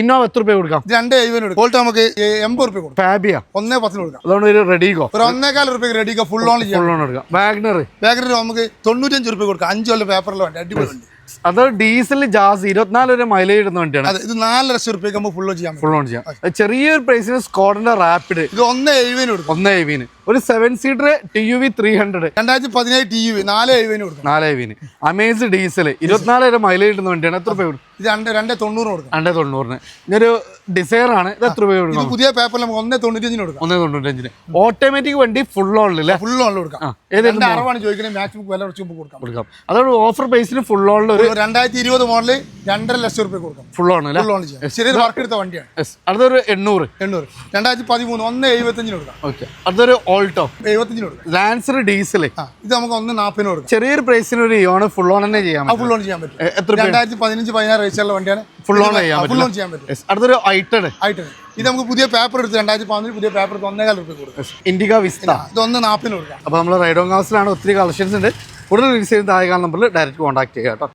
Innova എത്ര രൂപ കൊടുക്കാം? 2.70 കൊടുക്കാം. ബോൾട്ട് നമുക്ക് 80 രൂപ കൊടുക്കാം. ഫാബിയ 1.10 കൊടുക്കാം. അതുകൊണ്ട് ഒരു റെഡിഗോ ഒരു 1.25 രൂപ റെഡിഗോ ഫുൾ ഓൺ എടുക്കാം. വാഗ്നർ നമുക്ക് 95 രൂപ കൊടുക്കാം. 5 കൊല്ലം പേപ്പറിൽ വേണ്ടി അടിപൊളി വണ്ടി. അത് ഡീസൽ ജാസ് 24 വരെ മൈലേജ് ഇടുന്ന വണ്ടിയാണ്. ഇത് 4 ലക്ഷം രൂപ നമുക്ക് ഫുൾ ഓൺ ചെയ്യാം. ചെറിയൊരു പ്രൈസിന് സ്കോഡന്റെ റാപ്പിഡ് ഇത് 1.70 കൊടുക്കും. 1.70 ഒരു 7 സീറ്റർ TUV 300 2017 TUV 4.70 കൊടുക്കും. 4.70 അമേസ് ഡീസൽ 24 വരെ മൈലേജ് ഇടുന്ന വണ്ടിയാണ്. എത്ര രൂപ കൊടുക്കും? ഇത് 2.90 കൊടുക്കും. 2.90 ഇതൊരു ഡിസൈർ ആണ്. ഇത് എത്ര രൂപ കൊടുക്കും? പുതിയ പേപ്പറിൽ നമുക്ക് 1.95 കൊടുക്കാം. 1.95 ഓട്ടോമാറ്റിക് വണ്ടി ഫുൾ ഓണിൽ ഫുൾ ഓണിൽ കൊടുക്കാം. 60 ചോദിക്കണേ മാക്സിമം വില കുറച്ച് കൊടുക്കാം. അതോട് ഓഫർ പ്രൈസിന് ഫുൾ ഓണിൽ ഒരു 2020 മോഡല് 2.5 ലക്ഷം രൂപ കൊടുക്കാം. ഫുൾ ഓൺ ഫുൾ ഓൺ ചെയ്യാം. ചെറിയൊരു വർക്ക് എടുത്ത വണ്ടിയാണ്. അടുത്തൊരു 800 2013 1.75 കൊടുക്കാം. ഓക്കെ. അടുത്തൊരു ഓൾട്ടോ 75 കൊടുക്കാം. ലാൻസർ ഡീസൽ ഇത് നമുക്ക് 1.40 കൊടുക്കാം. ചെറിയൊരു പ്രൈസിന് ഒരു ഇയോണ് ഫുൾ ഓൺ തന്നെ ചെയ്യാം. ഫുൾ ഓൺ ചെയ്യാൻ പറ്റും. 2015-16 റേസുള്ള വണ്ടിയാണ്. ഫുൾ ഓൺ ചെയ്യാൻ പറ്റും. അടുത്തൊരു ഐറ്റഡ് ഇത് നമുക്ക് പുതിയ പേപ്പർ എടുത്ത് 2015 പുതിയ പേപ്പർ 1.25 രൂപ കൊടുക്കും. ഇൻഡിക വിസ്റ്റ ഇത് 1.40 കൊടുക്കാം. അപ്പോൾ നമ്മൾ റൈഡോൺ ഹൗസിലാണ്. ഒത്തിരി കളക്ഷൻസ് ഉണ്ട്. കൂടുതൽ ഡീറ്റെയിൽസ് താഴെ നമ്പറിൽ ഡയറക്റ്റ് കോൺടാക്ട് ചെയ്യാം കേട്ടോ.